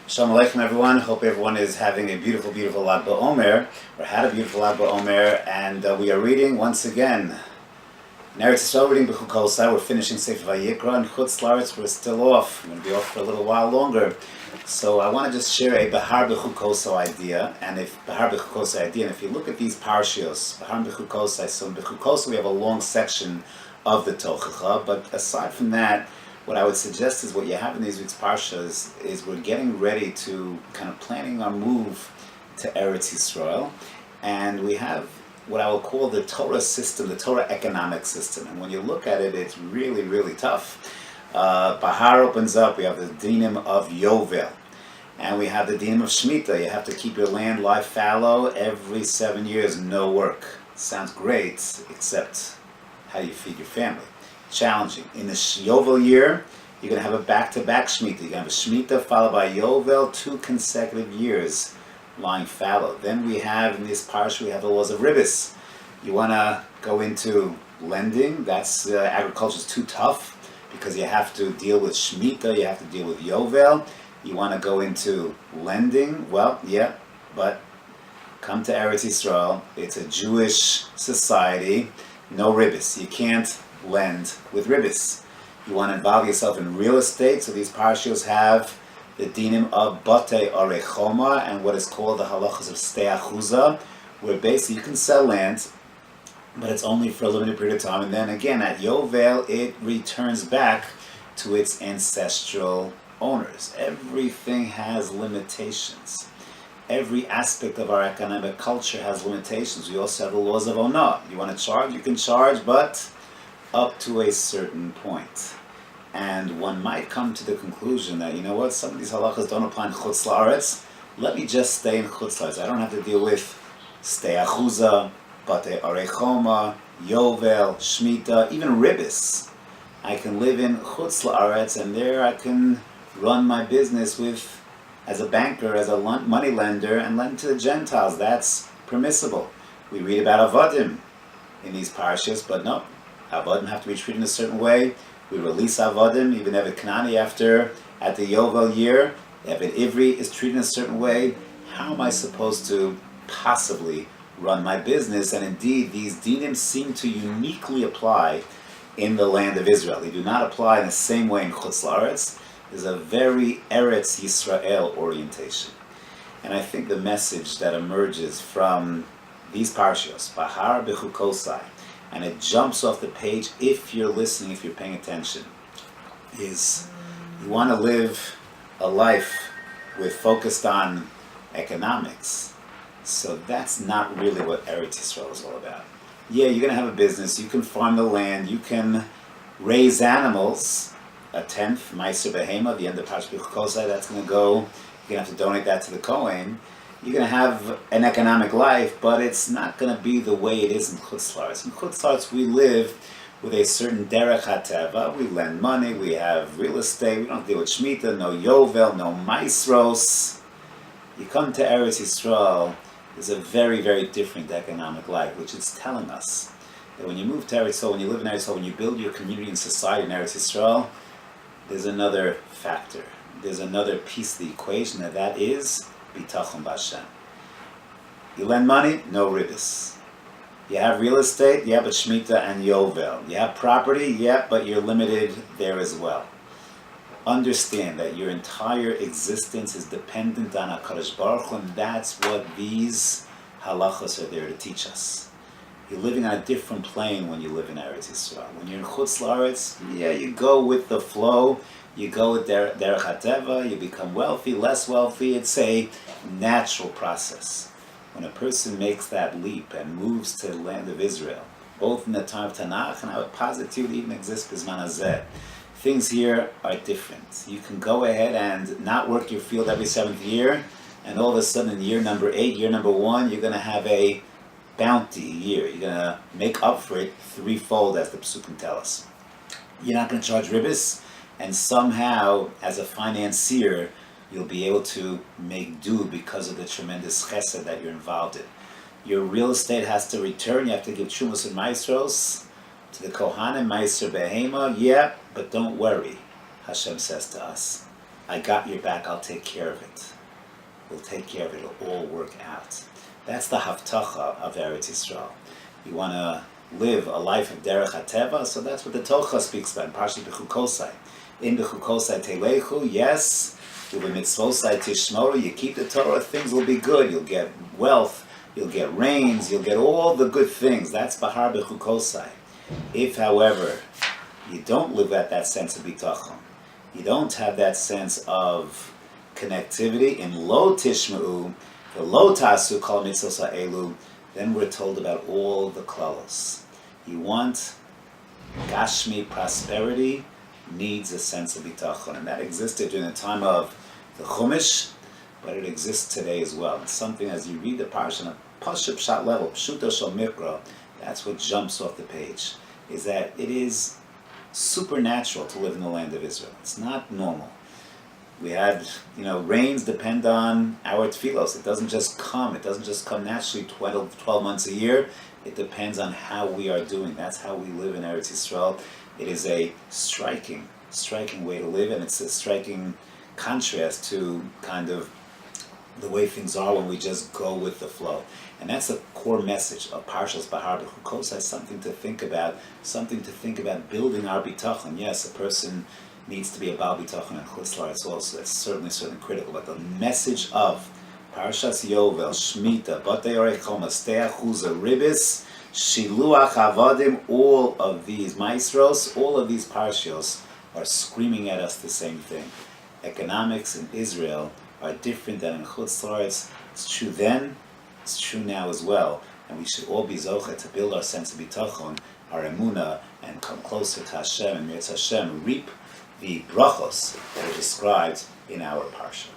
Shalom Aleichem, everyone. Hope everyone is having a beautiful, beautiful Lag BaOmer, or had a beautiful Lag BaOmer, and we are reading once again. In Eretz Yisrael, reading Bechukotai. We're finishing Sefer Vayikra, and Chutz La'aretz, we're still off. We're going to be off for a little while longer. So I want to just share a Behar Bechukotai idea, and if you look at these parshios, Behar Bechukotai, so in Bechukotai we have a long section of the Tochacha, but aside from that, what I would suggest is what you have in these week's parshas is we're getting ready to kind of planning our move to Eretz Yisrael, and we have what I will call the Torah system, the Torah economic system. And when you look at it, it's really, really tough. Behar opens up, we have the dinim of Yovel, and we have the dinim of Shemitah. You have to keep your land lie fallow every 7 years, no work. Sounds great, except how do you feed your family? Challenging. In the Yovel year, you're going to have a back-to-back Shemitah. You're going to have a Shemitah followed by Yovel, 2 consecutive years lying fallow. Then we have, in this parsha, we have the laws of ribbis. You want to go into lending. That's, agriculture is too tough because you have to deal with Shemitah, you have to deal with Yovel. You want to go into lending. Well, yeah, but come to Eretz Yisrael. It's a Jewish society. No ribbis. You can't lend with ribbis. You want to involve yourself in real estate, so these parshios have the dinim of Batei Orechoma and what is called the halachas of Stei Achuza, where basically you can sell land, but it's only for a limited period of time, and then again at Yovel it returns back to its ancestral owners. Everything has limitations. Every aspect of our economic culture has limitations. We also have the laws of Onah. You want to charge, you can charge, but up to a certain point. And one might come to the conclusion that, you know what, some of these halachas don't apply in Chutz La'aretz. Let me just stay in Chutz La'aretz. I don't have to deal with Stei Achuza, Batei Orechoma, Yovel, Shemitah, even ribbis. I can live in Chutz La'aretz, and there I can run my business with, as a banker, as a money lender, and lend to the Gentiles. That's permissible. We read about Avadim in these parshas, but no. Avadim have to be treated in a certain way. We release Avadim, even Eved Kanani at the Yovel year. Eved Ivri is treated in a certain way. How am I supposed to possibly run my business? And indeed, these dinim seem to uniquely apply in the land of Israel. They do not apply in the same way in Chutz La'aretz. There's a very Eretz Yisrael orientation. And I think the message that emerges from these parshios, Behar Bechukotai, and it jumps off the page if you're listening, if you're paying attention, is you want to live a life with focused on economics. So that's not really what Eretz Yisrael is all about. Yeah, you're going to have a business, you can farm the land, you can raise animals, a tenth, Meiser Behema, the end of Parshat Bechukotai, that's going to go, you're going to have to donate that to the Kohen. You're going to have an economic life, but it's not going to be the way it is in Chutz La'aretz. In Chutz La'aretz, we live with a certain derech hateva. We lend money, we have real estate, we don't deal with Shemitah, no Yovel, no Maisros. You come to Eretz Yisrael, there's a very, very different economic life, which is telling us that when you move to Eretz Yisrael, when you live in Eretz Yisrael, when you build your community and society in Eretz Yisrael, there's another factor. There's another piece of the equation, and that is Bitachon B'Hashem. You lend money, no ribbis. You have real estate, yeah, but Shemitah and Yovel. You have property, yeah, but you're limited there as well. Understand that your entire existence is dependent on HaKadosh Baruch Hu, and that's what these halachos are there to teach us. You're living on a different plane when you live in Eretz Yisrael. When you're in Chutz La'aretz, yeah, you go with the flow. You go with derech hateva, you become wealthy, less wealthy. It's a natural process. When a person makes that leap and moves to the land of Israel, both in the time of Tanakh and I would positively even exist Bizman Hazeh, things here are different. You can go ahead and not work your field every 7th year, and all of a sudden in year number 8, year number 1, you're going to have a bounty year. You're going to make up for it threefold, as the Psukim tell us. You're not going to charge ribbis, and somehow, as a financier, you'll be able to make do because of the tremendous chesed that you're involved in. Your real estate has to return. You have to give Chumos and Maestros to the Kohanim, Meiser Behema. Yeah, but don't worry, Hashem says to us. I got your back, I'll take care of it. We'll take care of it, it'll all work out. That's the haftacha of Eretz Yisrael. You want to live a life of derech hateva, so that's what the Torah speaks about in Parashat Bechukotai. In Bechukotai telechu, yes, mitzvosai tishmoru, you keep the Torah, things will be good. You'll get wealth, you'll get rains, you'll get all the good things. That's Behar Bechukotai. If, however, you don't live at that sense of bitachon, you don't have that sense of connectivity in lo tishma'u, the lo tasu kol mitzvos ha'elu, then we're told about all the klalos. You want gashmi prosperity, needs a sense of bitachon, and that existed during the time of the Chumash, but it exists today as well. It's something, as you read the parsha on a pashut pshat level, pshuto shel mikra, that's what jumps off the page, is that it is supernatural to live in the land of Israel. It's not normal. We had, rains depend on our tefillos. It doesn't just come naturally 12 months a year. It depends on how we are doing. That's how we live in Eretz Yisrael. It is a striking way to live, and it's a striking contrast to kind of the way things are when we just go with the flow. And that's the core message of Parshas Behar Bechukotai, something to think about building our bitachon. Yes, a person needs to be a Baal bitachon and chutz la'aretz also. That's certainly critical. But the message of Parshas Yovel, Shmita, Batei Orei Choma, Stei Achuza, Ribis, Shiluach Avadim, all of these maestros, all of these parshios are screaming at us the same thing. Economics in Israel are different than in chutz la'aretz. It's true then, it's true now as well. And we should all be zocheh to build our sense of bitachon, our emunah, and come closer to Hashem, and Mirz Hashem, reap the brachos that are described in our parsha.